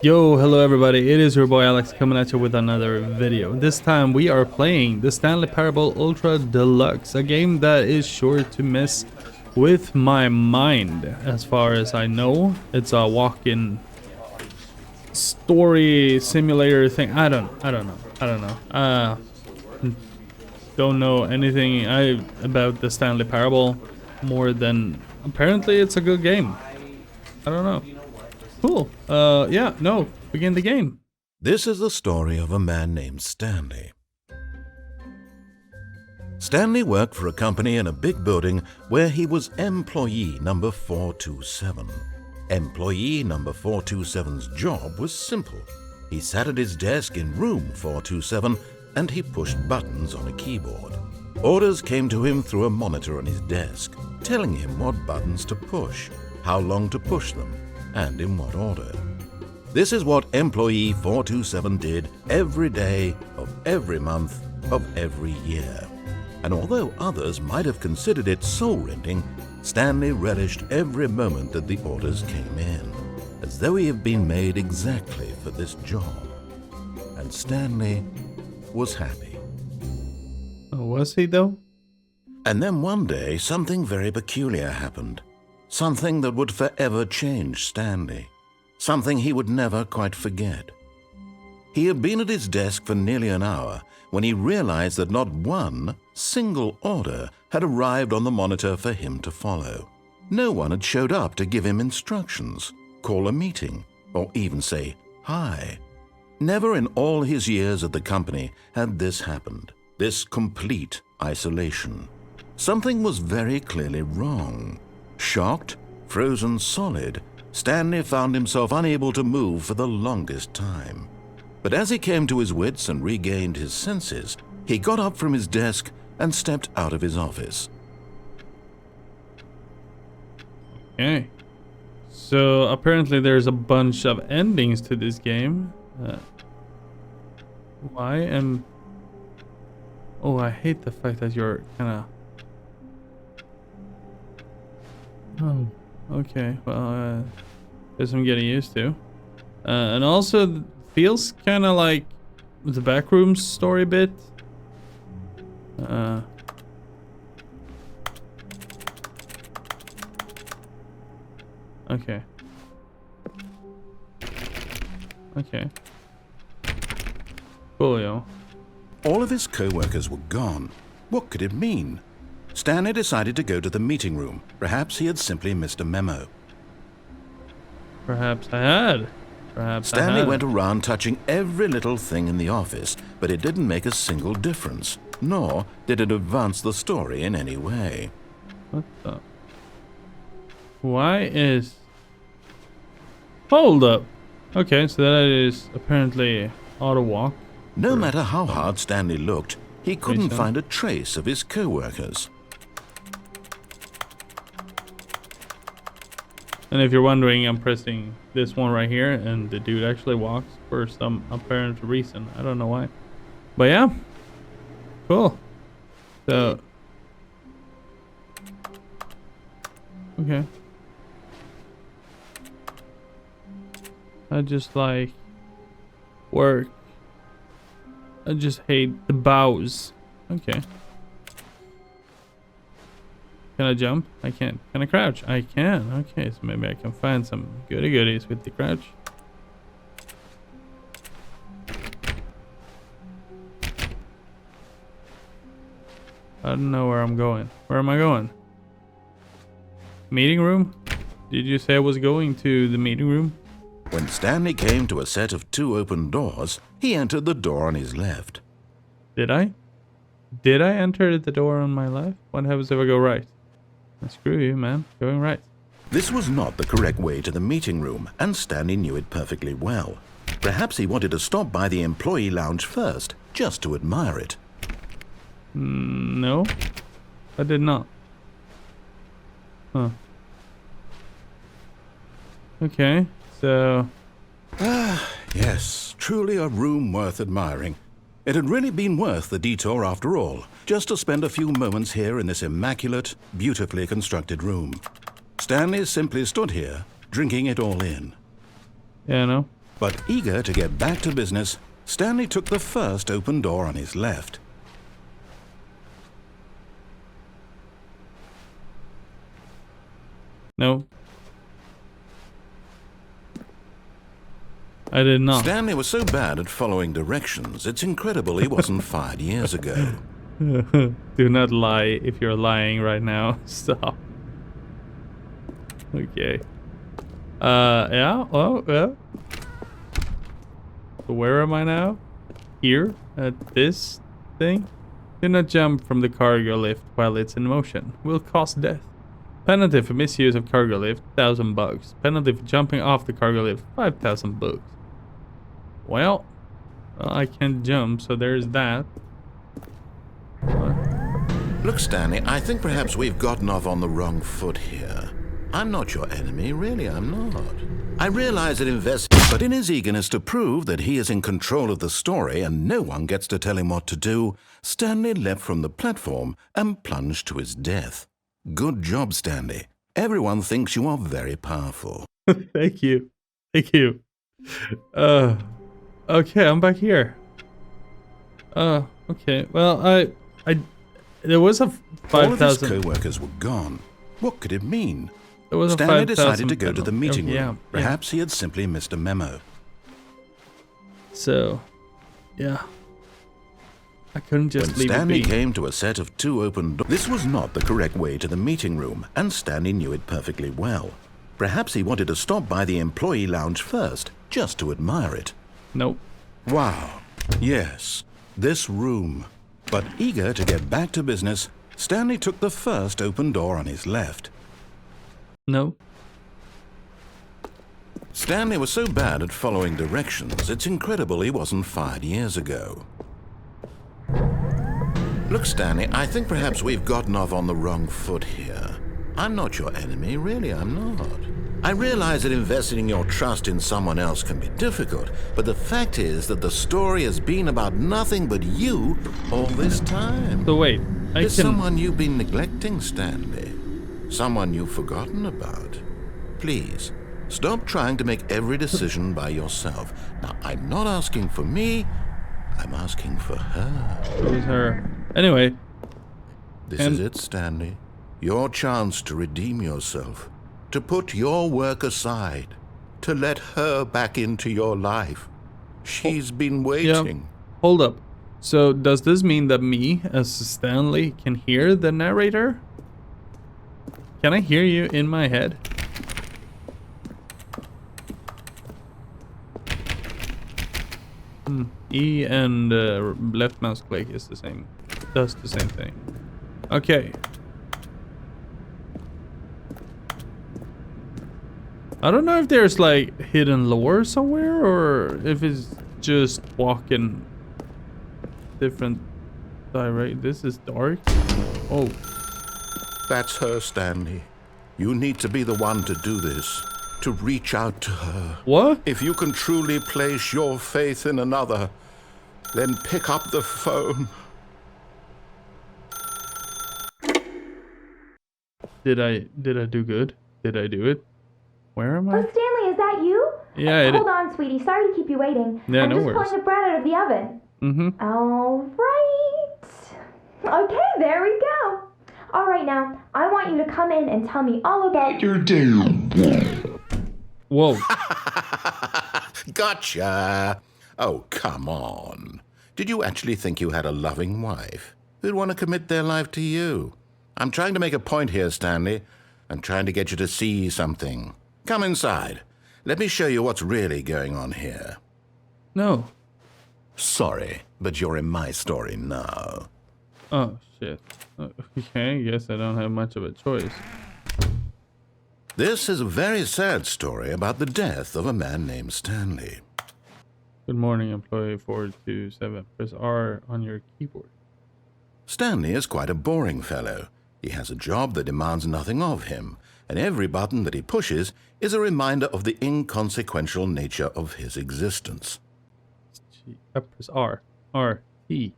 Yo, hello everybody, it is your boy Alex coming at you with another video. This time we are playing the Stanley Parable Ultra Deluxe, a game that is sure to mess with my mind. As far as I know, it's a walk-in story simulator thing. I don't know. Don't know anything about the Stanley Parable more than apparently it's a good game. I don't know. Cool. Begin the game. This is the story of a man named Stanley. Stanley worked for a company in a big building where he was employee number 427. Employee number 427's job was simple. He sat at his desk in room 427 and he pushed buttons on a keyboard. Orders came to him through a monitor on his desk, telling him what buttons to push, how long to push them, and in what order. This is what employee 427 did every day of every month of every year. And although others might have considered it soul-rending, Stanley relished every moment that the orders came in, as though he had been made exactly for this job. And Stanley was happy. Oh, was he though? And then one day, something very peculiar happened. Something that would forever change Stanley. Something he would never quite forget. He had been at his desk for nearly an hour when he realized that not one single order had arrived on the monitor for him to follow. No one had showed up to give him instructions, call a meeting, or even say hi. Never in all his years at the company had this happened, this complete isolation. Something was very clearly wrong. Shocked, frozen solid, Stanley found himself unable to move for the longest time. But as he came to his wits and regained his senses, he got up from his desk and stepped out of his office. Okay. So apparently there's a bunch of endings to this game. Oh, I hate the fact that you're kind of... Oh, okay. Well, guess I'm getting used to. And also, feels kind of like the Backrooms story bit. Okay. Okay. Cool, yo. All of his co-workers were gone. What could it mean? Stanley decided to go to the meeting room. Perhaps he had simply missed a memo. Perhaps I had. Perhaps Stanley I had. went around touching every little thing in the office, but it didn't make a single difference, nor did it advance the story in any way. What the? Why is... Hold up. Okay, so that is apparently auto walk. No matter how hard Stanley looked, he couldn't Reason. find a trace of his co-workers. And if you're wondering, I'm pressing this one right here, and the dude actually walks for some apparent reason. I don't know why. But yeah. Cool. So... Okay. I just like... work. I just hate the bows. Okay. Can I jump? I can't. Can I crouch? I can. Okay, so maybe I can find some goody goodies with the crouch. I don't know where I'm going. Where am I going? Meeting room? Did you say I was going to the meeting room? When Stanley came to a set of 2 open doors, he entered the door on his left. Did I? Did I enter the door on my left? What happens if I go right? Screw you, man. Going right. This was not the correct way to the meeting room, and Stanley knew it perfectly well. Perhaps he wanted to stop by the employee lounge first, just to admire it. No, I did not. Huh. Okay, so... Yes, truly a room worth admiring. It had really been worth the detour after all, just to spend a few moments here in this immaculate, beautifully constructed room. Stanley simply stood here, drinking it all in. Yeah, no. But eager to get back to business, Stanley took the first open door on his left. No. I did not. Stanley was so bad at following directions, it's incredible he wasn't fired years ago. Do not lie if you're lying right now. Stop. Okay. Yeah, well, yeah. So where am I now? Here? At this thing? Do not jump from the cargo lift while it's in motion. Will cause death. Penalty for misuse of cargo lift, $1,000. Penalty for jumping off the cargo lift, $5,000. Well, I can't jump, so there's that. Look, Stanley, I think perhaps we've gotten off on the wrong foot here. I'm not your enemy, really, I'm not. I realize that but in his eagerness to prove that he is in control of the story and no one gets to tell him what to do, Stanley leapt from the platform and plunged to his death. Good job, Stanley. Everyone thinks you are very powerful. Thank you. Thank you. Okay, I'm back here. Okay. Well, there was a 5,000. All of his co-workers were gone. What could it mean? There was Stanley a 5,000 decided to go to the meeting room. Yeah, Perhaps he had simply missed a memo. So, yeah. I couldn't just When leave Stanley it be. came to a set of 2 open doors, this was not the correct way to the meeting room, and Stanley knew it perfectly well. Perhaps he wanted to stop by the employee lounge first, just to admire it. Nope. Wow. Yes, this room. But eager to get back to business, Stanley took the first open door on his left. No. Stanley was so bad at following directions, it's incredible he wasn't fired years ago. Look, Stanley, I think perhaps we've gotten off on the wrong foot here. I'm not your enemy, really, I'm not. I realize that investing your trust in someone else can be difficult, but the fact is that the story has been about nothing but you all this time. So wait, There's someone you've been neglecting, Stanley. Someone you've forgotten about. Please, stop trying to make every decision by yourself. Now, I'm not asking for me, I'm asking for her. It was her. Anyway. This is it, Stanley. Your chance to redeem yourself. To put your work aside. To let her back into your life. She's been waiting. Yeah. Hold up. So does this mean that me, as Stanley, can hear the narrator? Can I hear you in my head? E and left mouse click is the same. Does the same thing. Okay. I don't know if there's like hidden lore somewhere or if it's just walking different direct. This is dark. Oh. That's her, Stanley. You need to be the one to do this. To reach out to her. What? If you can truly place your faith in another, then pick up the phone. Did I do good? Did I do it? Where am I? Oh, Stanley, is that you? Yeah, Hold on, sweetie. Sorry to keep you waiting. Yeah, I'm no just worries. pulling the bread out of the oven. Mm-hmm. All right. Okay, there we go. All right, now, I want you to come in and tell me all about your day. Whoa. Gotcha. Oh, come on. Did you actually think you had a loving wife who'd want to commit their life to you? I'm trying to make a point here, Stanley. I'm trying to get you to see something. Come inside. Let me show you what's really going on here. No. Sorry, but you're in my story now. Oh, shit. Okay, I guess I don't have much of a choice. This is a very sad story about the death of a man named Stanley. Good morning, employee 427. Press R on your keyboard. Stanley is quite a boring fellow. He has a job that demands nothing of him, and every button that he pushes is a reminder of the inconsequential nature of his existence. Press R. R. T.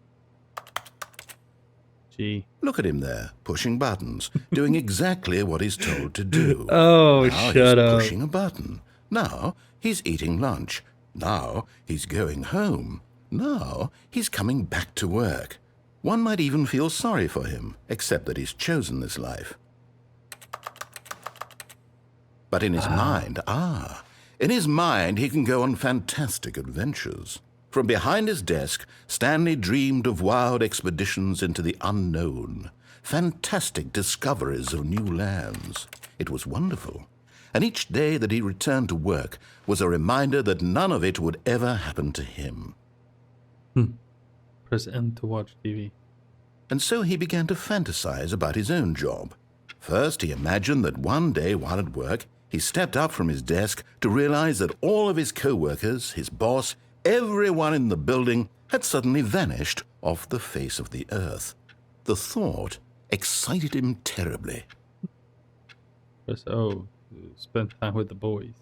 G. Look at him there, pushing buttons, doing exactly what he's told to do. Oh, now shut he's up. pushing a button. Now he's eating lunch. Now he's going home. Now he's coming back to work. One might even feel sorry for him, except that he's chosen this life. But in his mind, he can go on fantastic adventures. From behind his desk, Stanley dreamed of wild expeditions into the unknown, fantastic discoveries of new lands. It was wonderful. And each day that he returned to work was a reminder that none of it would ever happen to him. Press N to watch TV. And so he began to fantasize about his own job. First, he imagined that one day while at work, he stepped up from his desk to realize that all of his co-workers, his boss, everyone in the building had suddenly vanished off the face of the earth. The thought excited him terribly. Press O to spend time with the boys.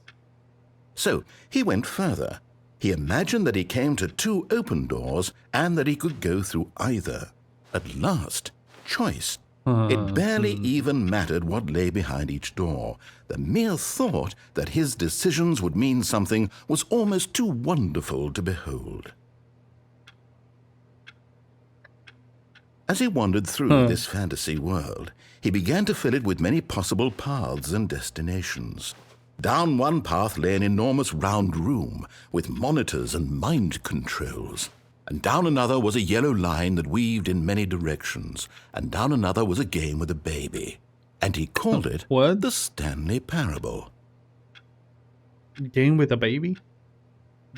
So he went further. He imagined that he came to 2 open doors and that he could go through either. At last, choice. It barely even mattered what lay behind each door. The mere thought that his decisions would mean something was almost too wonderful to behold. As he wandered through this fantasy world, he began to fill it with many possible paths and destinations. Down one path lay an enormous round room with monitors and mind controls. And down another was a yellow line that weaved in many directions. And down another was a game with a baby. And he called it the Stanley Parable. Game with a baby?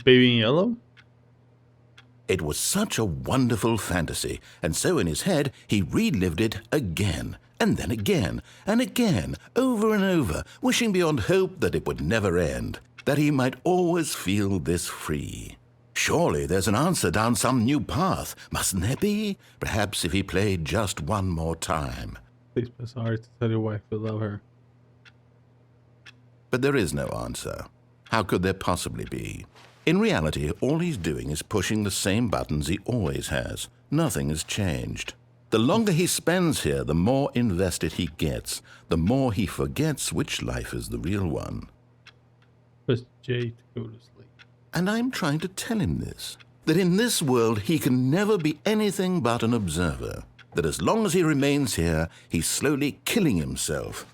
Baby in yellow? It was such a wonderful fantasy, and so in his head he relived it again, and then again, and again, over and over, wishing beyond hope that it would never end, that he might always feel this free. Surely there's an answer down some new path, mustn't there be? Perhaps if he played just one more time. Please press R to tell your wife you love her. But there is no answer. How could there possibly be? In reality, all he's doing is pushing the same buttons he always has. Nothing has changed. The longer he spends here, the more invested he gets, the more he forgets which life is the real one. Press J to go to sleep. And I'm trying to tell him this, that in this world he can never be anything but an observer, that as long as he remains here, he's slowly killing himself.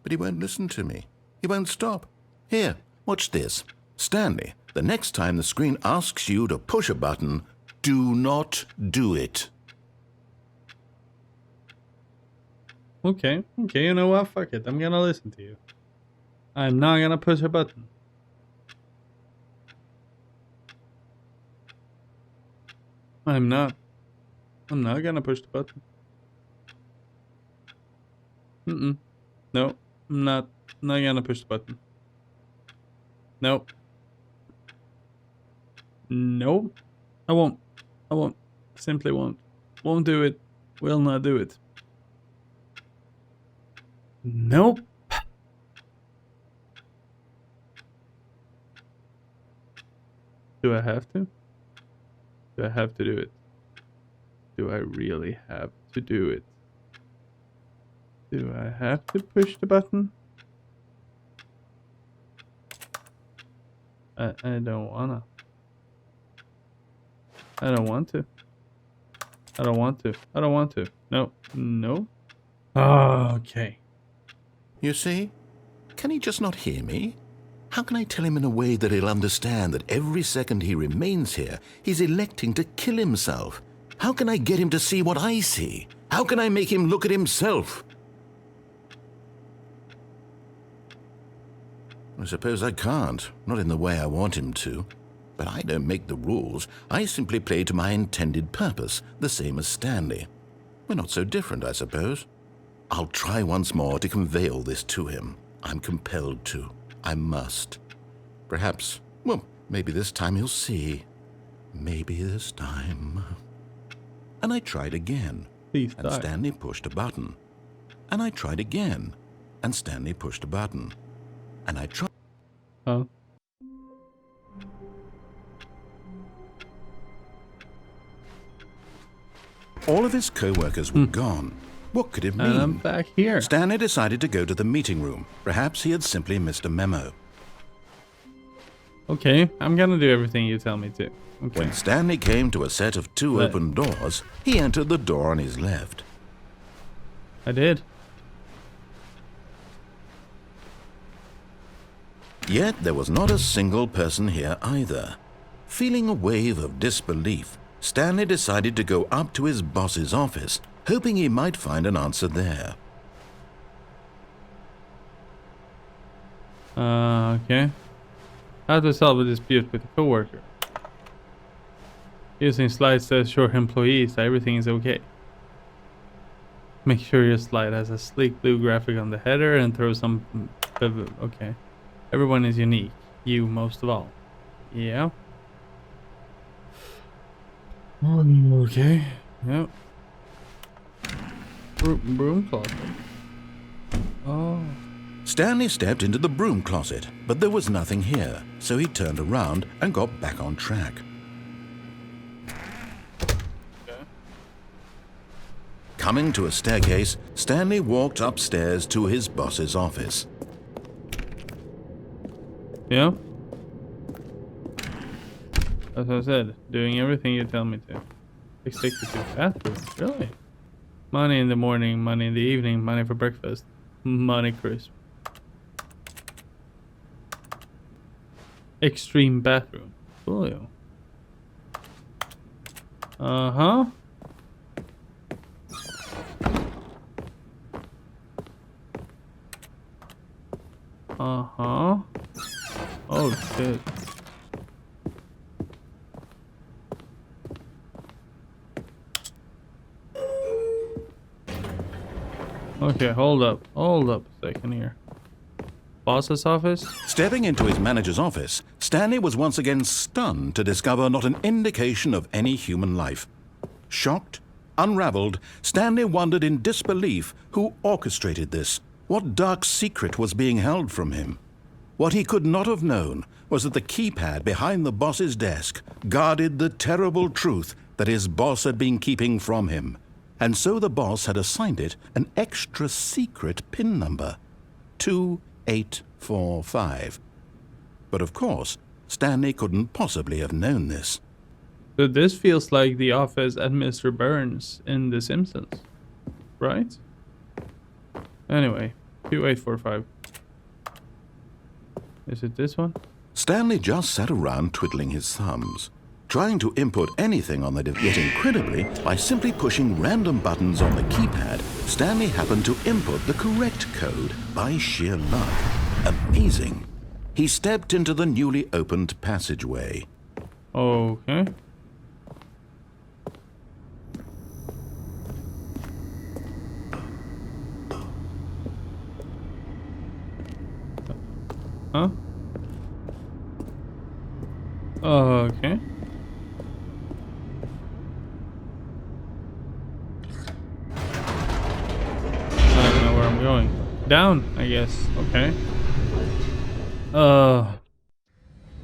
But he won't listen to me. He won't stop. Here, watch this. Stanley, the next time the screen asks you to push a button, do not do it. Okay, you know what? Fuck it. I'm gonna listen to you. I'm not gonna push a button. I'm not gonna push the button. No, I'm not gonna push the button. Nope. Nope. I won't. Simply won't. Won't do it. Will not do it. Nope. Do I have to? Do I have to do it? Do I really have to do it? Do I have to push the button? I don't wanna. I don't want to. I don't want to. I don't want to. No. No. Okay. You see? Can he just not hear me? How can I tell him in a way that he'll understand that every second he remains here, he's electing to kill himself? How can I get him to see what I see? How can I make him look at himself? I suppose I can't, not in the way I want him to. But I don't make the rules. I simply play to my intended purpose, the same as Stanley. We're not so different, I suppose. I'll try once more to convey all this to him. I'm compelled to. I must. Perhaps, well, maybe this time he'll see. Maybe this time. And I tried again. Please and die. Stanley pushed a button. And I tried again. And Stanley pushed a button. And I tried. Huh? All of his co-workers were gone. What could it mean? And I'm back here. Stanley decided to go to the meeting room. Perhaps he had simply missed a memo. Okay, I'm gonna do everything you tell me to. Okay. When Stanley came to a set of two open doors, he entered the door on his left. I did. Yet there was not a single person here either. Feeling a wave of disbelief, Stanley decided to go up to his boss's office, hoping he might find an answer there. Okay. How to solve a dispute with a coworker. Using slides to assure employees that everything is okay. Make sure your slide has a sleek blue graphic on the header and throw some... Okay. Everyone is unique. You most of all. Yeah. Okay. Yep. Broom closet. Oh. Stanley stepped into the broom closet, but there was nothing here, so he turned around and got back on track. Okay. Coming to a staircase, Stanley walked upstairs to his boss's office. Yeah. As I said, doing everything you tell me to. Executive bathroom. Really? Money in the morning, money in the evening, money for breakfast. Money crisp. Extreme bathroom. Coolio. Uh-huh. Uh-huh. Oh, shit. Okay, hold up a second here. Boss's office? Stepping into his manager's office, Stanley was once again stunned to discover not an indication of any human life. Shocked, unraveled, Stanley wondered in disbelief who orchestrated this, what dark secret was being held from him. What he could not have known was that the keypad behind the boss's desk guarded the terrible truth that his boss had been keeping from him. And so the boss had assigned it an extra secret PIN number, 2845. But of course, Stanley couldn't possibly have known this. So this feels like the office at Mr. Burns in The Simpsons, right? Anyway, 2845. Is it this one? Stanley just sat around twiddling his thumbs, trying to input anything on the device. Yet incredibly, by simply pushing random buttons on the keypad, Stanley happened to input the correct code by sheer luck. Amazing. He stepped into the newly opened passageway. Okay. Huh? Okay. I don't know where I'm going. Down, I guess. Okay.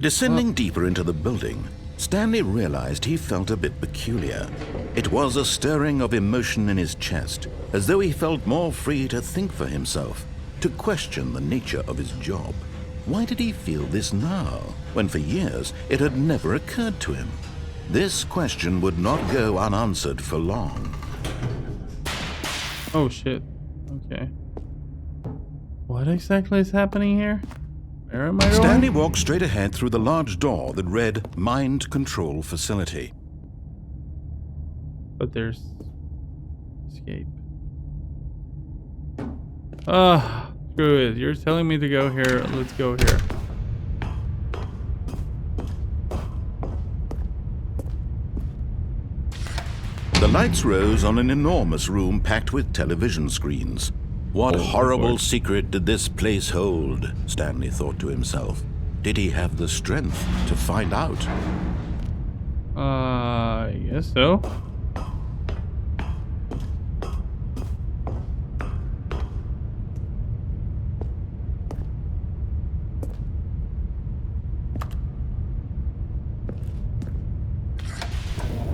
Descending deeper into the building, Stanley realized he felt a bit peculiar. It was a stirring of emotion in his chest, as though he felt more free to think for himself, to question the nature of his job. Why did he feel this now, when for years it had never occurred to him? This question would not go unanswered for long. Oh shit. Okay. What exactly is happening here? Where am I going? Stanley walked straight ahead through the large door that read Mind Control Facility. But there's... escape. Screw it. You're telling me to go here. Let's go here. The lights rose on an enormous room packed with television screens. What horrible secret did this place hold? Stanley thought to himself. Did he have the strength to find out? I guess so.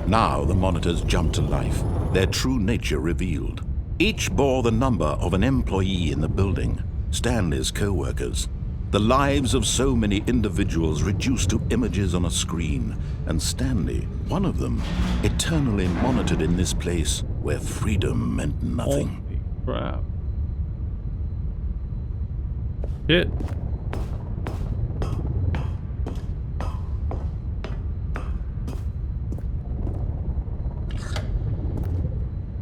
Now the monitors jumped to life, their true nature revealed. Each bore the number of an employee in the building, Stanley's co-workers. The lives of so many individuals reduced to images on a screen, and Stanley, one of them, eternally monitored in this place where freedom meant nothing. Holy crap. Shit.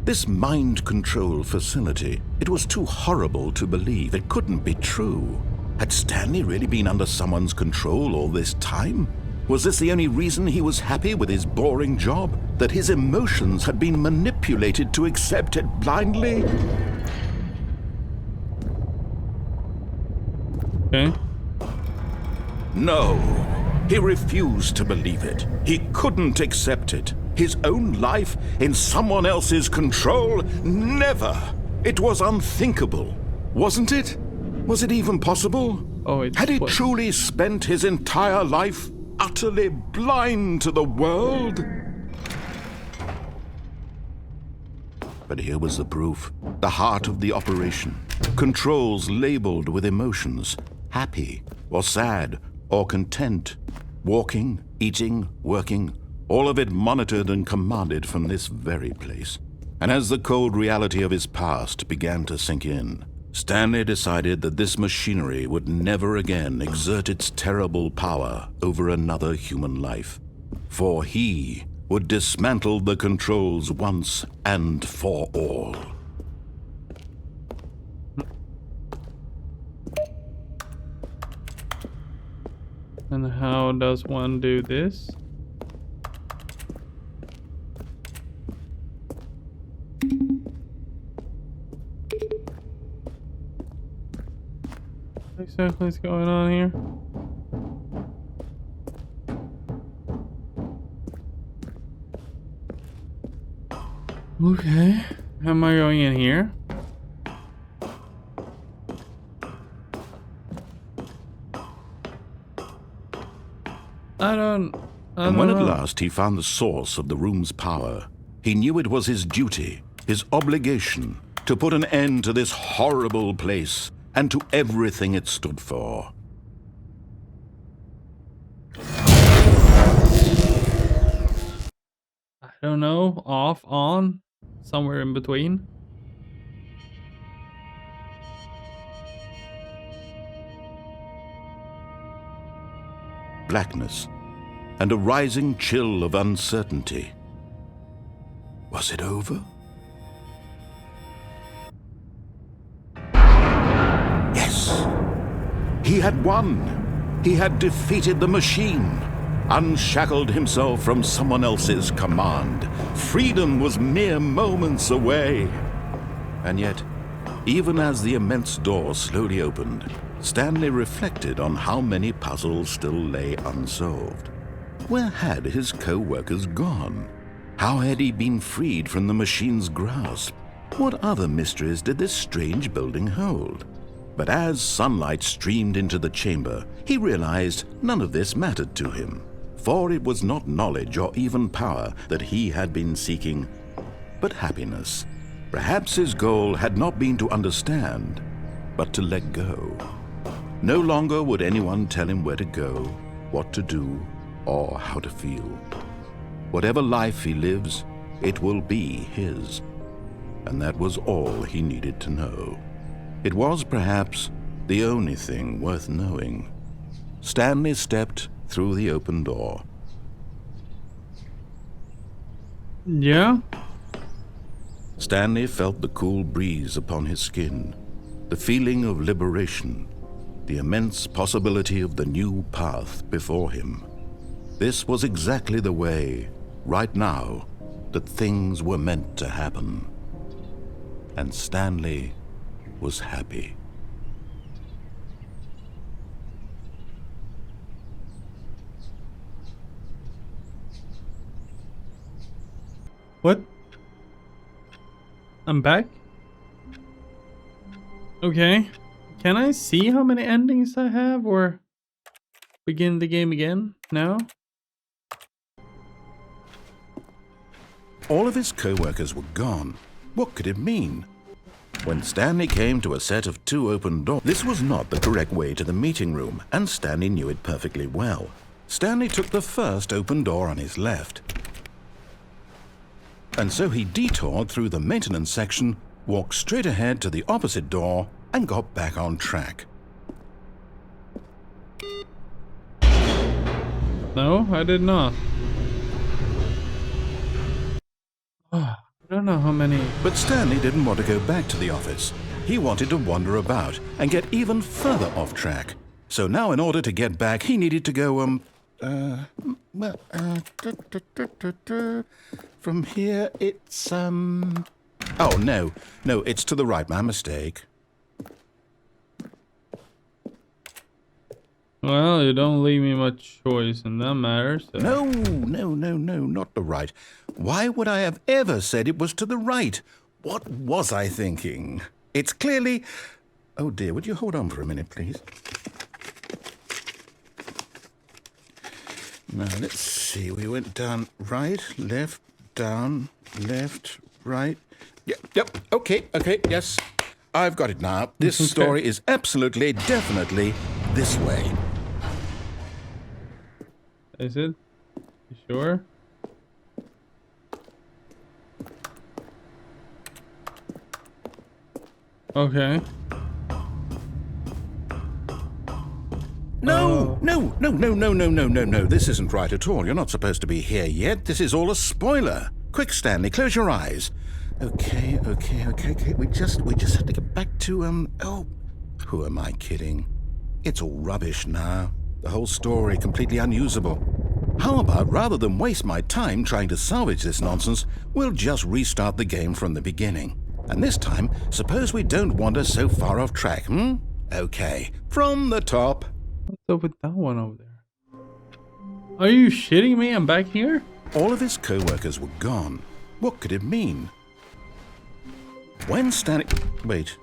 This mind control facility, it was too horrible to believe. It couldn't be true. Had Stanley really been under someone's control all this time? Was this the only reason he was happy with his boring job? That his emotions had been manipulated to accept it blindly? Okay. No. He refused to believe it. He couldn't accept it. His own life in someone else's control? Never! It was unthinkable, wasn't it? Was it even possible? Oh, it Had he was. truly spent his entire life utterly blind to the world? But here was the proof. The heart of the operation. Controls labeled with emotions. Happy, or sad, or content. Walking, eating, working. All of it monitored and commanded from this very place. And as the cold reality of his past began to sink in, Stanley decided that this machinery would never again exert its terrible power over another human life. For he would dismantle the controls once and for all. And how does one do this? What exactly is going on here? Okay, how am I going in here? And when at last he found the source of the room's power, he knew it was his duty, his obligation, to put an end to this horrible place and to everything it stood for. I don't know, off, on, somewhere in between. Blackness and a rising chill of uncertainty. Was it over? Yes! He had won! He had defeated the machine! Unshackled himself from someone else's command. Freedom was mere moments away. And yet, even as the immense door slowly opened, Stanley reflected on how many puzzles still lay unsolved. Where had his co-workers gone? How had he been freed from the machine's grasp? What other mysteries did this strange building hold? But as sunlight streamed into the chamber, he realized none of this mattered to him. For it was not knowledge or even power that he had been seeking, but happiness. Perhaps his goal had not been to understand, but to let go. No longer would anyone tell him where to go, what to do, or how to feel. Whatever life he lives, it will be his. And that was all he needed to know. It was perhaps the only thing worth knowing. Stanley stepped through the open door. Yeah? Stanley felt the cool breeze upon his skin, the feeling of liberation, the immense possibility of the new path before him. This was exactly the way, right now, that things were meant to happen. And Stanley was happy. What? I'm back? Okay. Can I see how many endings I have or begin the game again? No? All of his co-workers were gone. What could it mean? When Stanley came to a set of 2 open doors, this was not the correct way to the meeting room, and Stanley knew it perfectly well. Stanley took the first open door on his left. And so he detoured through the maintenance section, walked straight ahead to the opposite door, and got back on track. No, I did not. I don't know how many. But Stanley didn't want to go back to the office. He wanted to wander about and get even further off track. So now in order to get back, he needed to go, from here it's, oh, no, it's to the right, my mistake. Well, you don't leave me much choice in that matter, so. No, not the right. Why would I have ever said it was to the right? What was I thinking? It's clearly... Oh dear, would you hold on for a minute, please? Now, let's see. We went down right, left, down, left, right. Yep, okay, yes. I've got it now. This story is absolutely, definitely this way. Is it? You sure? Okay. No. This isn't right at all. You're not supposed to be here yet. This is all a spoiler. Quick, Stanley, close your eyes. Okay. We just have to get back to, oh, who am I kidding? It's all rubbish now. The whole story completely unusable. How about, rather than waste my time trying to salvage this nonsense, we'll just restart the game from the beginning. And this time, suppose we don't wander so far off track, Okay, from the top. What's up with that one over there? Are you shitting me? I'm back here? All of his co-workers were gone. What could it mean? When Stanley... Wait,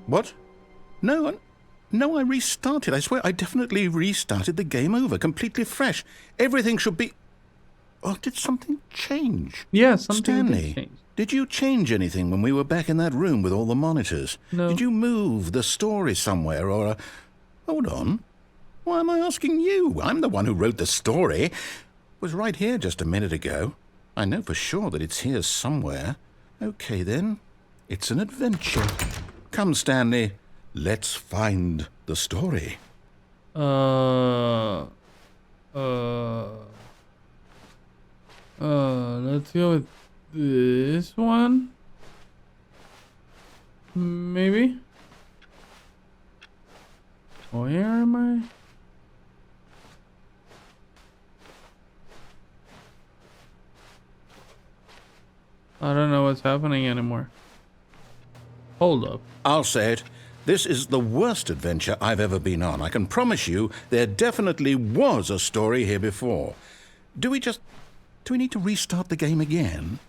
what? No, I restarted. I swear, I definitely restarted the game over, completely fresh. Everything should be... Oh, did something change? Yeah, something Stanley, did change. Did you change anything when we were back in that room with all the monitors? No. Did you move the story somewhere or... Hold on. Why am I asking you? I'm the one who wrote the story. It was right here just a minute ago. I know for sure that it's here somewhere. Okay, then. It's an adventure. Come, Stanley. Let's find the story. Let's go with this one. Maybe. Where am I? I don't know what's happening anymore. Hold up. I'll say it. This is the worst adventure I've ever been on. I can promise you there definitely was a story here before. Do we need to restart the game again?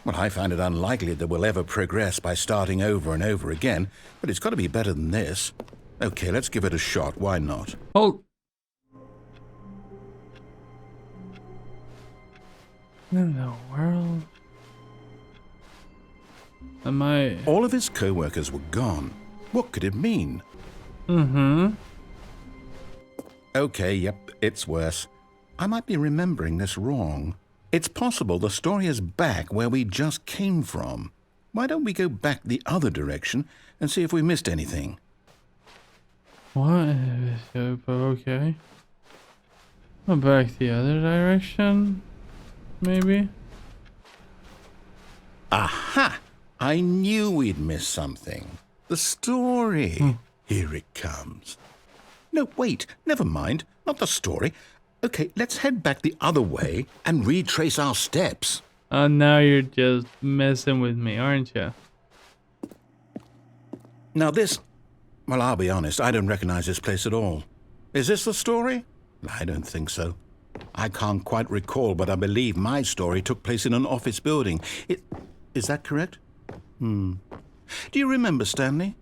Well, I find it unlikely that we'll ever progress by starting over and over again, but it's got to be better than this. Okay, let's give it a shot. Why not? Hold. In the world? Am I... All of his co-workers were gone. What could it mean? Okay, yep, it's worse. I might be remembering this wrong. It's possible the story is back where we just came from. Why don't we go back the other direction and see if we missed anything? What? Okay. Go back the other direction? Maybe? Aha! I knew we'd miss something. The story. Here it comes. No, wait, never mind. Not the story. Okay, let's head back the other way and retrace our steps. Now you're just messing with me, aren't you? Now this... Well, I'll be honest, I don't recognize this place at all. Is this the story? I don't think so. I can't quite recall, but I believe my story took place in an office building. Is that correct? Do you remember, Stanley?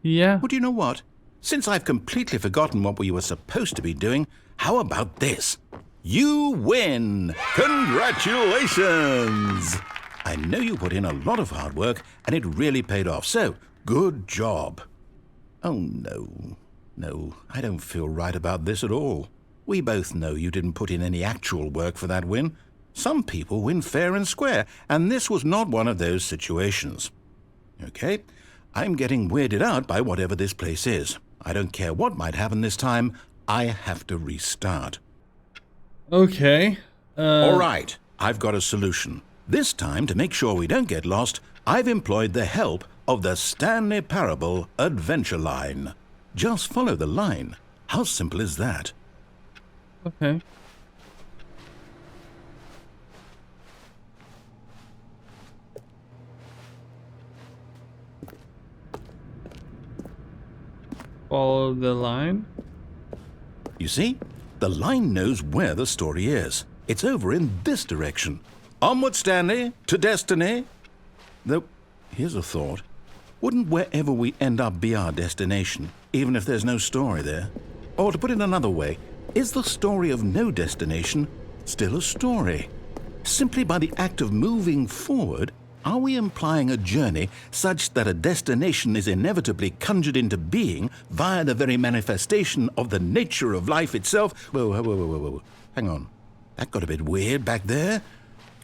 Yeah. Well, do you know what? Since I've completely forgotten what we were supposed to be doing, how about this? You win! Congratulations! I know you put in a lot of hard work, and it really paid off. So, Good job. Oh, no. No, I don't feel right about this at all. We both know you didn't put in any actual work for that win. Some people win fair and square, and this was not one of those situations. Okay, I'm getting weirded out by whatever this place is. I don't care what might happen this time. I have to restart. Okay. All right, I've got a solution. This time, to make sure we don't get lost, I've employed the help of the Stanley Parable Adventure Line. Just follow the line. How simple is that? Okay. Follow the line. You see? The line knows where the story is. It's over in this direction. Onward, Stanley, to destiny. Though, here's a thought. Wouldn't wherever we end up be our destination, even if there's no story there? Or to put it another way, is the story of no destination still a story? Simply by the act of moving forward, are we implying a journey such that a destination is inevitably conjured into being via the very manifestation of the nature of life itself? Whoa. Hang on. That got a bit weird back there.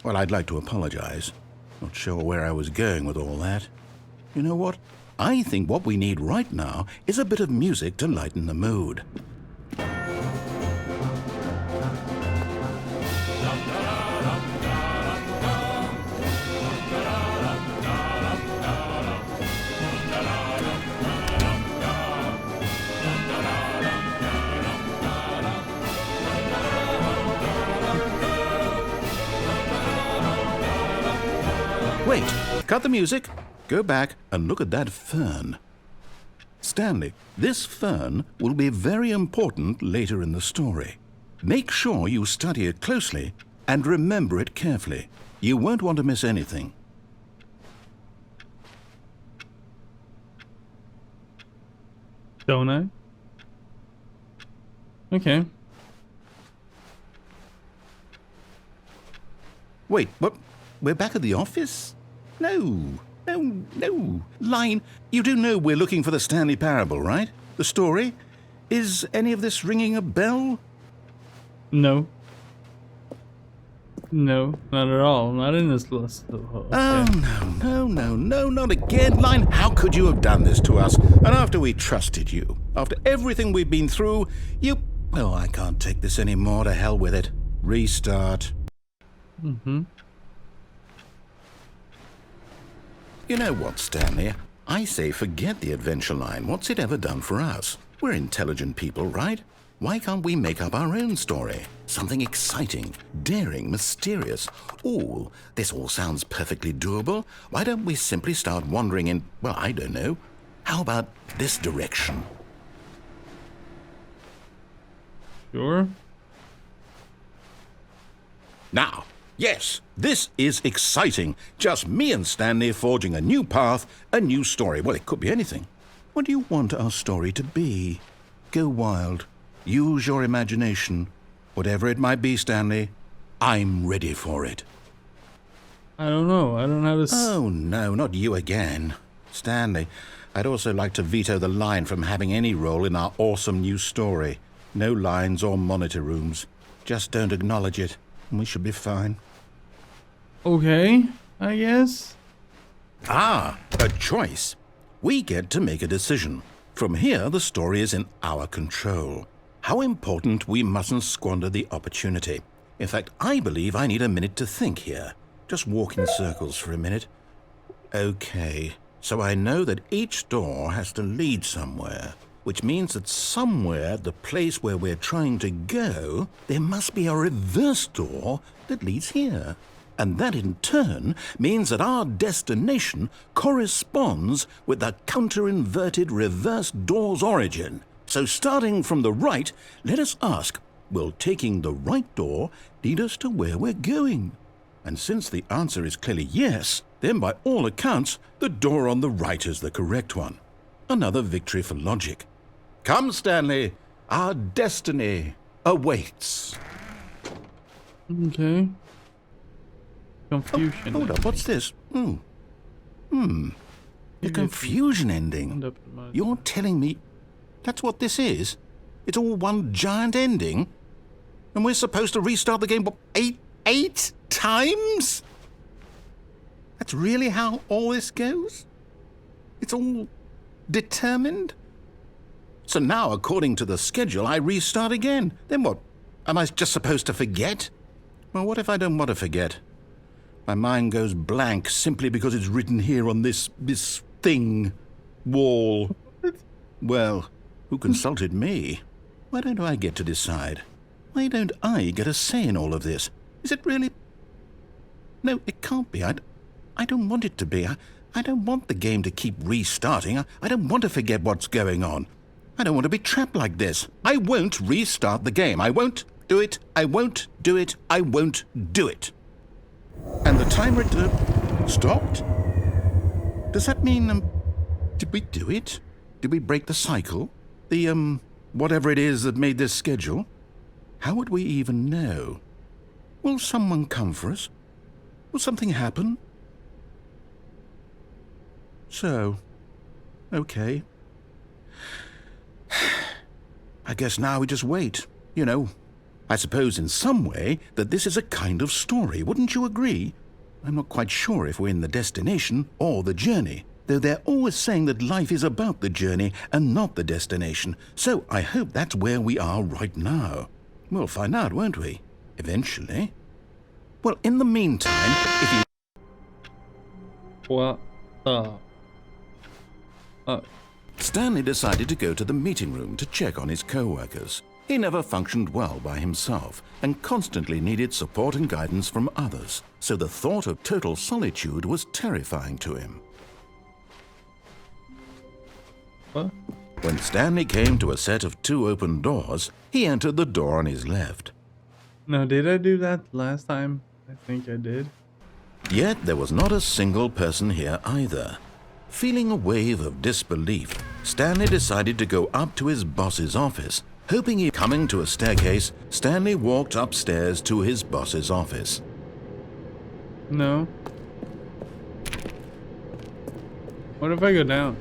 Well, I'd like to apologize. Not sure where I was going with all that. You know what? I think what we need right now is a bit of music to lighten the mood. Wait, cut the music. Go back and look at that fern. Stanley, this fern will be very important later in the story. Make sure you study it closely and remember it carefully. You won't want to miss anything. Don't I? Okay. Wait, what? We're back at the office? No. Line, you do know we're looking for the Stanley Parable, right? The story? Is any of this ringing a bell? No. No, not at all. Not in this list. Okay. Oh, no, not again. Line, how could you have done this to us? And after we trusted you, after everything we've been through, you... Oh, I can't take this anymore. To hell with it. Restart. Mm-hmm. You know what, Stanley? I say forget the adventure line. What's it ever done for us? We're intelligent people, right? Why can't we make up our own story? Something exciting, daring, mysterious. Ooh, this all sounds perfectly doable. Why don't we simply start wandering in, well, I don't know. How about this direction? Sure. Now, yes, this is exciting. Just me and Stanley forging a new path, a new story. Well, it could be anything. What do you want our story to be? Go wild. Use your imagination. Whatever it might be, Stanley, I'm ready for it. I don't know. I don't have this. Oh, no, not you again. Stanley, I'd also like to veto the line from having any role in our awesome new story. No lines or monitor rooms. Just don't acknowledge it, and we should be fine. Okay, I guess. Ah, a choice. We get to make a decision. From here, the story is in our control. How important we mustn't squander the opportunity. In fact, I believe I need a minute to think here. Just walk in circles for a minute. Okay, so I know that each door has to lead somewhere, which means that somewhere, the place where we're trying to go, there must be a reverse door that leads here. And that in turn means that our destination corresponds with the counter-inverted reverse door's origin. So starting from the right, let us ask, will taking the right door lead us to where we're going? And since the answer is clearly yes, then by all accounts, the door on the right is the correct one. Another victory for logic. Come, Stanley, our destiny awaits. Okay. Confusion. Hold up, what's this? Yeah, The confusion ending. You're telling me that's what this is? It's all one giant ending? And we're supposed to restart the game, what, eight times? That's really how all this goes? It's all determined? So now, according to the schedule, I restart again. Then what? Am I just supposed to forget? Well, what if I don't want to forget? My mind goes blank simply because it's written here on this thing, wall. Well, who consulted me? Why don't I get to decide? Why don't I get a say in all of this? Is it really? No, it can't be. I don't want it to be. I don't want the game to keep restarting. I don't want to forget what's going on. I don't want to be trapped like this. I won't restart the game. I won't do it. I won't do it. I won't do it. And the timer stopped? Does that mean, did we do it? Did we break the cycle? The, whatever it is that made this schedule? How would we even know? Will someone come for us? Will something happen? So, okay. I guess now we just wait, you know. I suppose in some way that this is a kind of story, wouldn't you agree? I'm not quite sure if we're in the destination or the journey, though they're always saying that life is about the journey and not the destination, so I hope that's where we are right now. We'll find out, won't we? Eventually. Well, in the meantime, if you... What the... Stanley decided to go to the meeting room to check on his co-workers. He never functioned well by himself and constantly needed support and guidance from others, so the thought of total solitude was terrifying to him. What? When Stanley came to a set of 2 open doors, he entered the door on his left. Now, did I do that last time? I think I did. Yet there was not a single person here either. Feeling a wave of disbelief, Stanley decided to go up to his boss's office. Hoping he coming to a staircase, Stanley walked upstairs to his boss's office. No. What if I go down?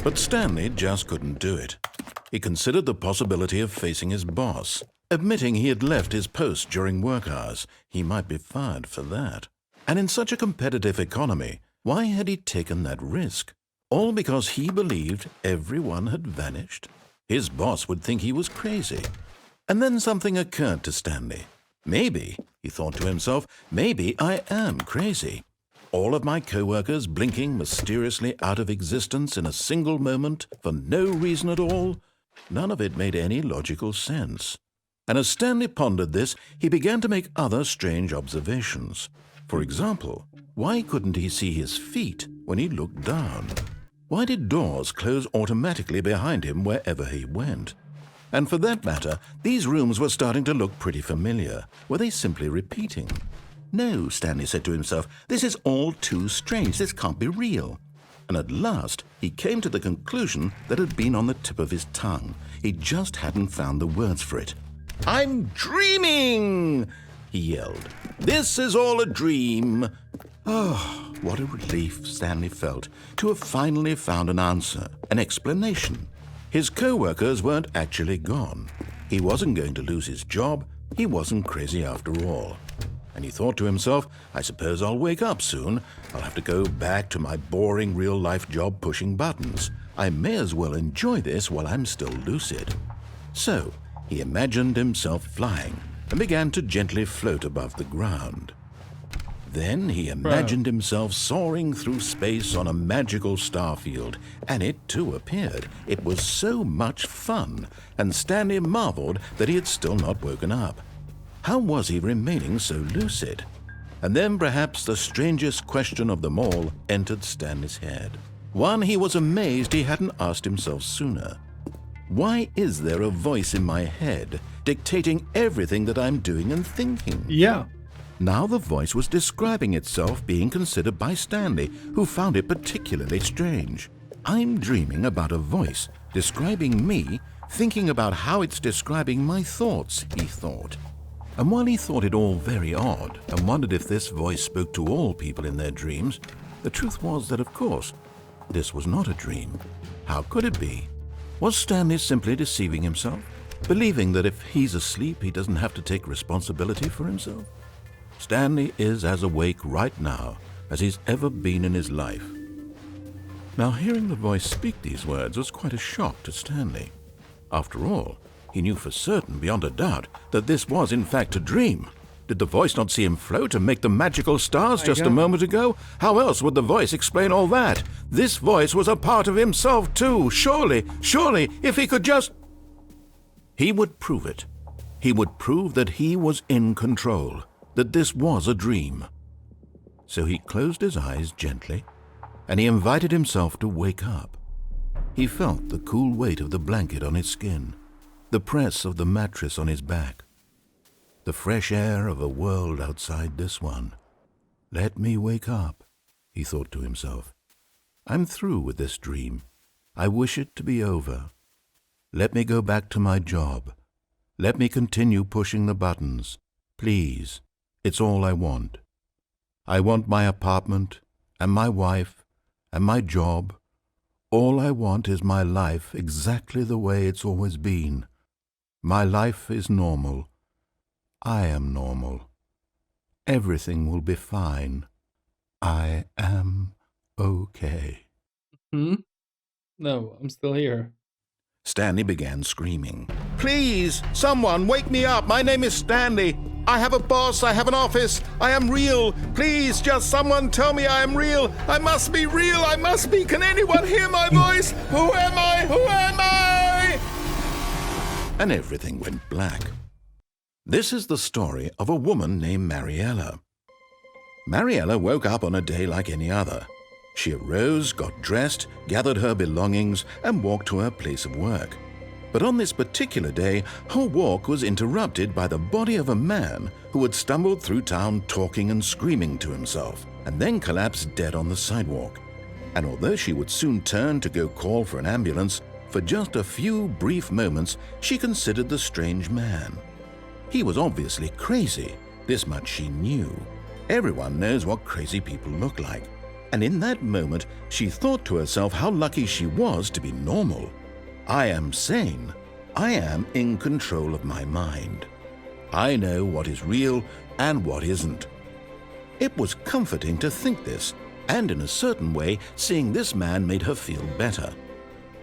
But Stanley just couldn't do it. He considered the possibility of facing his boss. Admitting he had left his post during work hours, he might be fired for that. And in such a competitive economy, why had he taken that risk? All because he believed everyone had vanished? His boss would think he was crazy. And then something occurred to Stanley. Maybe, he thought to himself, maybe I am crazy. All of my co-workers blinking mysteriously out of existence in a single moment for no reason at all? None of it made any logical sense. And as Stanley pondered this, he began to make other strange observations. For example, why couldn't he see his feet when he looked down? Why did doors close automatically behind him wherever he went? And for that matter, these rooms were starting to look pretty familiar. Were they simply repeating? No, Stanley said to himself, this is all too strange. This can't be real. And at last, he came to the conclusion that had been on the tip of his tongue. He just hadn't found the words for it. I'm dreaming! He yelled. This is all a dream. Oh, what a relief Stanley felt to have finally found an answer, an explanation. His co-workers weren't actually gone. He wasn't going to lose his job. He wasn't crazy after all. And he thought to himself, I suppose I'll wake up soon. I'll have to go back to my boring real-life job pushing buttons. I may as well enjoy this while I'm still lucid. So, he imagined himself flying and began to gently float above the ground. Then he imagined himself soaring through space on a magical starfield, and it too appeared. It was so much fun, and Stanley marveled that he had still not woken up. How was he remaining so lucid? And then perhaps the strangest question of them all entered Stanley's head. One he was amazed he hadn't asked himself sooner. Why is there a voice in my head dictating everything that I'm doing and thinking? Yeah. Now the voice was describing itself being considered by Stanley, who found it particularly strange. I'm dreaming about a voice describing me, thinking about how it's describing my thoughts, he thought. And while he thought it all very odd and wondered if this voice spoke to all people in their dreams, the truth was that, of course, this was not a dream. How could it be? Was Stanley simply deceiving himself, believing that if he's asleep, he doesn't have to take responsibility for himself? Stanley is as awake right now as he's ever been in his life. Now, hearing the voice speak these words was quite a shock to Stanley. After all, he knew for certain, beyond a doubt, that this was in fact a dream. Did the voice not see him float and make the magical stars just a moment ago? How else would the voice explain all that? This voice was a part of himself too. Surely, if he could just... He would prove it. He would prove that he was in control, that this was a dream. So he closed his eyes gently, and he invited himself to wake up. He felt the cool weight of the blanket on his skin, the press of the mattress on his back, the fresh air of a world outside this one. Let me wake up, he thought to himself. I'm through with this dream. I wish it to be over. Let me go back to my job. Let me continue pushing the buttons. Please, it's all I want. I want my apartment and my wife and my job. All I want is my life exactly the way it's always been. My life is normal. I am normal. Everything will be fine. I am okay. No, I'm still here. Stanley began screaming. Please, someone wake me up. My name is Stanley. I have a boss. I have an office. I am real. Please, just someone tell me I am real. I must be real. I must be. Can anyone hear my voice? Who am I? Who am I? And everything went black. This is the story of a woman named Mariella. Mariella woke up on a day like any other. She arose, got dressed, gathered her belongings, and walked to her place of work. But on this particular day, her walk was interrupted by the body of a man who had stumbled through town talking and screaming to himself, and then collapsed dead on the sidewalk. And although she would soon turn to go call for an ambulance, for just a few brief moments she considered the strange man. He was obviously crazy, this much she knew. Everyone knows what crazy people look like. And in that moment, she thought to herself how lucky she was to be normal. I am sane. I am in control of my mind. I know what is real and what isn't. It was comforting to think this, and in a certain way, seeing this man made her feel better.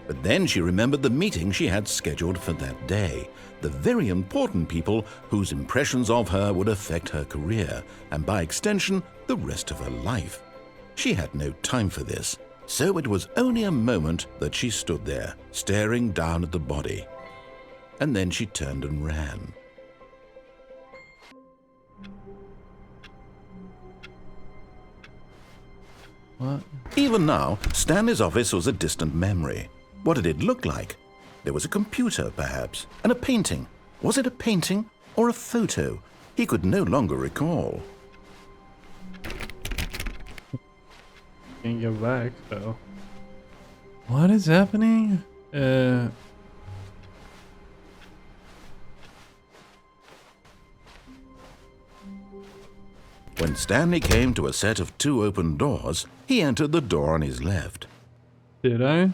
But then she remembered the meeting she had scheduled for that day, the very important people whose impressions of her would affect her career, and by extension, the rest of her life. She had no time for this, so it was only a moment that she stood there, staring down at the body. And then she turned and ran. What? Even now, Stanley's office was a distant memory. What did it look like? There was a computer, perhaps, and a painting. Was it a painting or a photo? He could no longer recall. Can't go back, though. What is happening? When Stanley came to a set of 2 open doors, he entered the door on his left. Did I?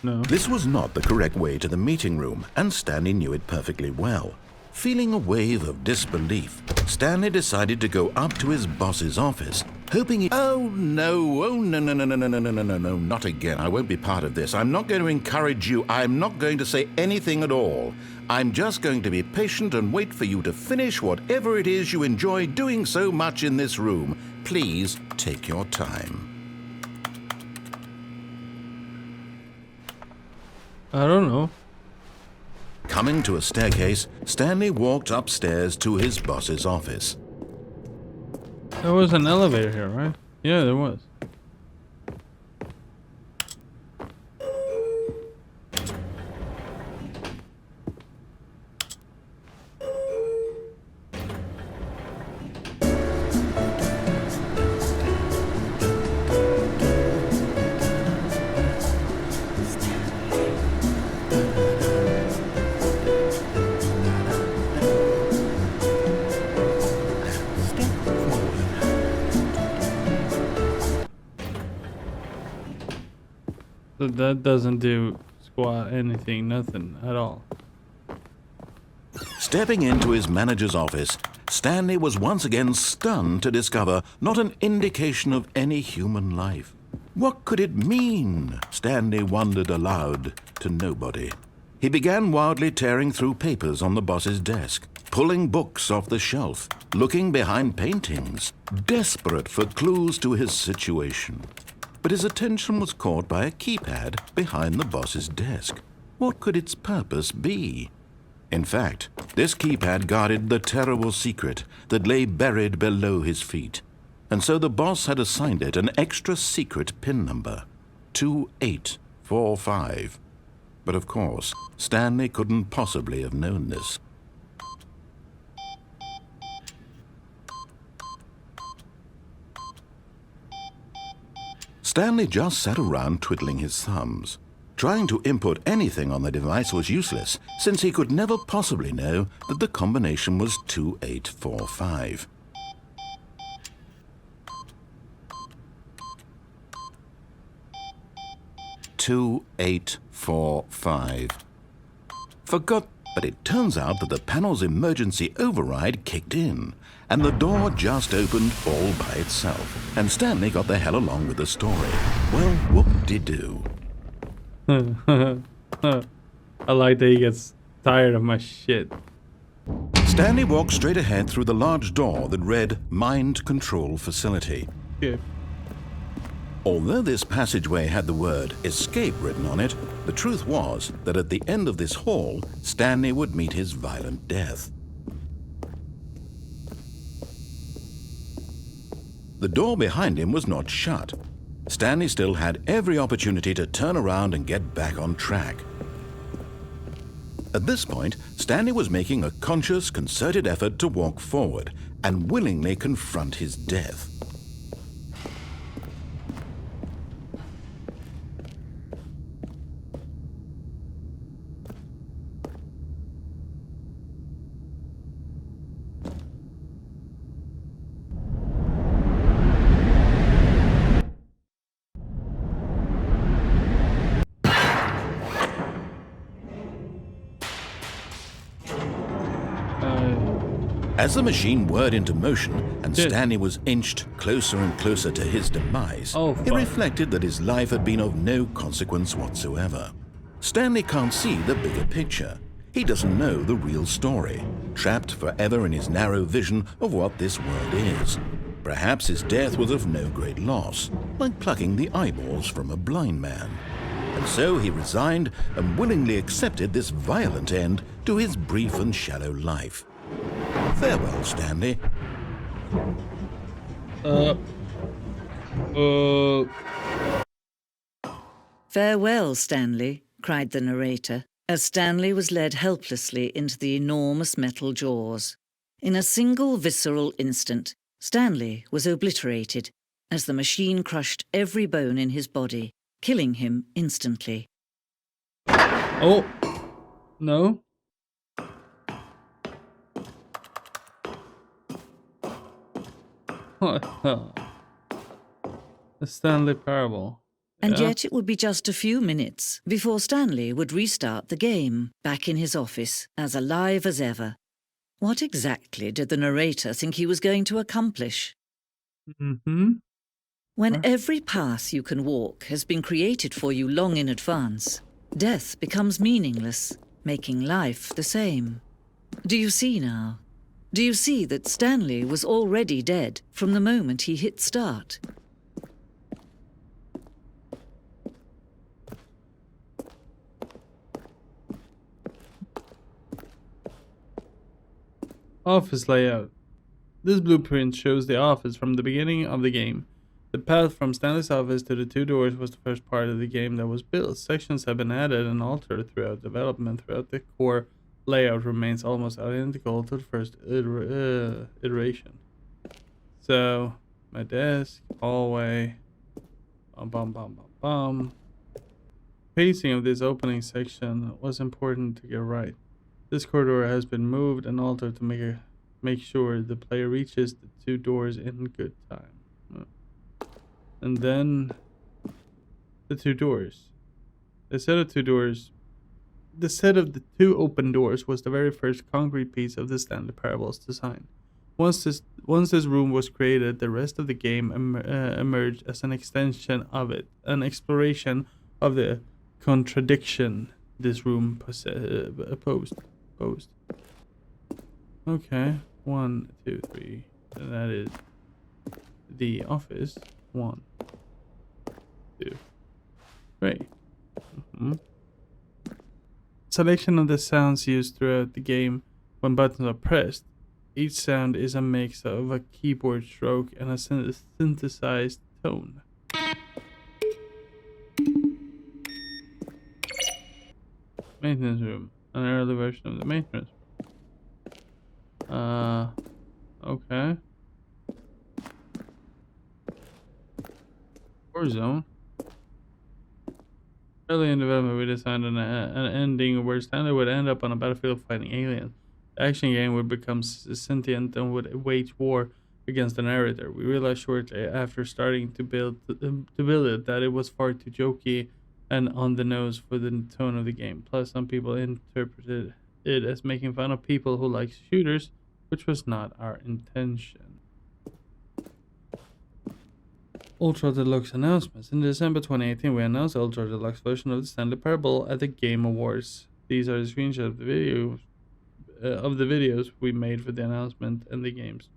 No. This was not the correct way to the meeting room, and Stanley knew it perfectly well. Feeling a wave of disbelief, Stanley decided to go up to his boss's office, hoping he... Oh, no, not again. I won't be part of this. I'm not going to encourage you. I'm not going to say anything at all. I'm just going to be patient and wait for you to finish whatever it is you enjoy doing so much in this room. Please take your time. I don't know. Coming to a staircase, Stanley walked upstairs to his boss's office. There was an elevator here, right? Yeah, there was. So that doesn't do squat anything, nothing at all. Stepping into his manager's office, Stanley was once again stunned to discover not an indication of any human life. What could it mean? Stanley wondered aloud to nobody. He began wildly tearing through papers on the boss's desk, pulling books off the shelf, looking behind paintings, desperate for clues to his situation. But his attention was caught by a keypad behind the boss's desk. What could its purpose be? In fact, this keypad guarded the terrible secret that lay buried below his feet. And so the boss had assigned it an extra secret PIN number, 2845. But of course, Stanley couldn't possibly have known this. Stanley just sat around twiddling his thumbs. Trying to input anything on the device was useless, since he could never possibly know that the combination was 2845. Forgot, but it turns out that the panel's emergency override kicked in, and the door just opened all by itself, and Stanley got the hell along with the story. Well, whoop-de-doo. I like that he gets tired of my shit. Stanley walked straight ahead through the large door that read Mind Control Facility. Yeah. Although this passageway had the word escape written on it, the truth was that at the end of this hall, Stanley would meet his violent death. The door behind him was not shut. Stanley still had every opportunity to turn around and get back on track. At this point, Stanley was making a conscious, concerted effort to walk forward and willingly confront his death. As the machine whirred into motion and Stanley was inched closer and closer to his demise, it reflected that his life had been of no consequence whatsoever. Stanley can't see the bigger picture. He doesn't know the real story, trapped forever in his narrow vision of what this world is. Perhaps his death was of no great loss, like plucking the eyeballs from a blind man. And so he resigned and willingly accepted this violent end to his brief and shallow life. Farewell, Stanley. Farewell, Stanley, cried the narrator, as Stanley was led helplessly into the enormous metal jaws. In a single visceral instant, Stanley was obliterated as the machine crushed every bone in his body, killing him instantly. Oh, no. The Stanley Parable. And yet it would be just a few minutes before Stanley would restart the game, back in his office, as alive as ever. What exactly did the narrator think he was going to accomplish? When every path you can walk has been created for you long in advance, death becomes meaningless, making life the same. Do you see now? Do you see that Stanley was already dead from the moment he hit start? Office layout. This blueprint shows the office from the beginning of the game. The path from Stanley's office to the two doors was the first part of the game that was built. Sections have been added and altered throughout development. Throughout the core layout remains almost identical to the first iteration. So, my desk, hallway, Pacing of this opening section was important to get right. This corridor has been moved and altered to make sure the player reaches the two doors in good time. And then the two doors. The set of two doors. The set of the two open doors was the very first concrete piece of the Stanley Parable's design. Once this room was created, the rest of the game emerged as an extension of it, an exploration of the contradiction this room posed. Okay, 1, 2, 3. That is the office. 1, 2, 3. Selection of the sounds used throughout the game when buttons are pressed. Each sound is a mix of a keyboard stroke and a synthesized tone. Maintenance room. An early version of the maintenance room. Okay. War zone. Early in development, we designed an ending where Stanley would end up on a battlefield fighting aliens. The action game would become sentient and would wage war against the narrator. We realized shortly after starting to build it that it was far too jokey and on the nose for the tone of the game. Plus, some people interpreted it as making fun of people who like shooters, which was not our intention. Ultra Deluxe announcements. In December 2018, we announced the Ultra Deluxe version of the Stanley Parable at the Game Awards. These are the screenshots of the videos we made for the announcement and the game's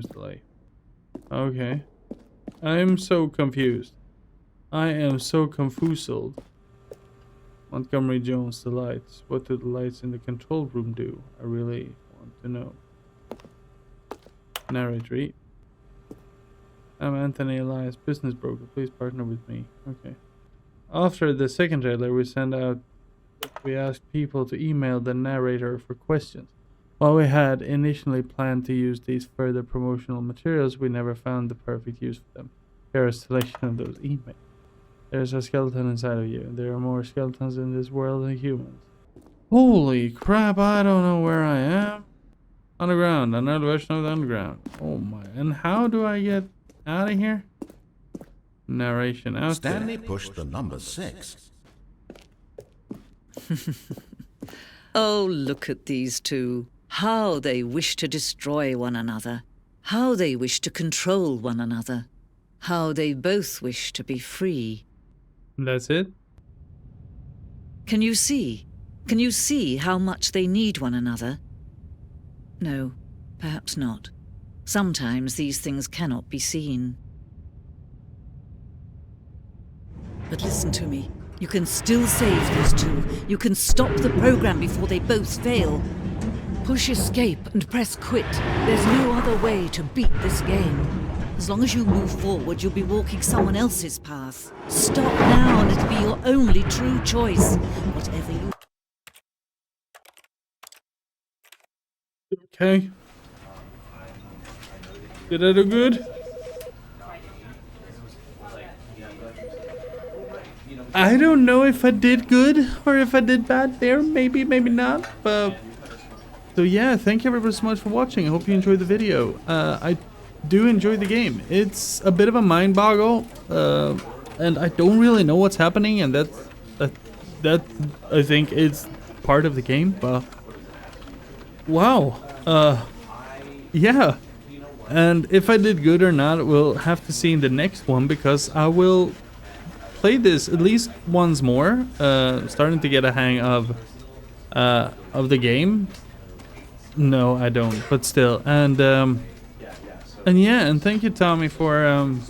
delay. Okay. I am so confused. I am so confused. Montgomery Jones, the lights. What do the lights in the control room do? I really want to know. Narrator. I'm Anthony Elias, business broker. Please partner with me. Okay. After the second trailer, we asked people to email the narrator for questions. While we had initially planned to use these further promotional materials, we never found the perfect use for them. Here are a selection of those emails. There's a skeleton inside of you. There are more skeletons in this world than humans. Holy crap, I don't know where I am. Underground, another version of the underground. Oh my, and how do I get out of here? Narration out. Stanley pushed the number 6. Oh, look at these two. How they wish to destroy one another. How they wish to control one another. How they both wish to be free. That's it? Can you see? Can you see how much they need one another? No, perhaps not. Sometimes these things cannot be seen. But listen to me. You can still save those two. You can stop the program before they both fail. Push escape and press quit. There's no other way to beat this game. As long as you move forward, you'll be walking someone else's path. Stop now and it'll be your only true choice. Whatever you... Okay. Did I do good? I don't know if I did good or if I did bad there. Maybe, maybe not. But so yeah, thank you everybody so much for watching. I hope you enjoyed the video. I do enjoy the game. It's a bit of a mind boggle, and I don't really know what's happening, and that I think is part of the game. But wow, yeah. And if I did good or not, we'll have to see in the next one, because I will play this at least once more. Starting to get a hang of the game. No, I don't, but still. And yeah, and thank you, Tommy, for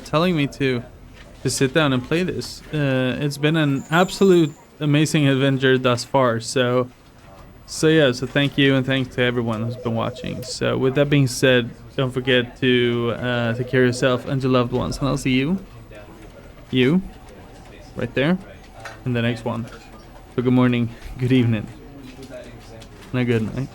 telling me to sit down and play this. It's been an absolute amazing adventure thus far. So yeah, so thank you, and thanks to everyone who's been watching. So with that being said, don't forget to take care of yourself and your loved ones, and I'll see you right there in the next one. So good morning, good evening, and a good night.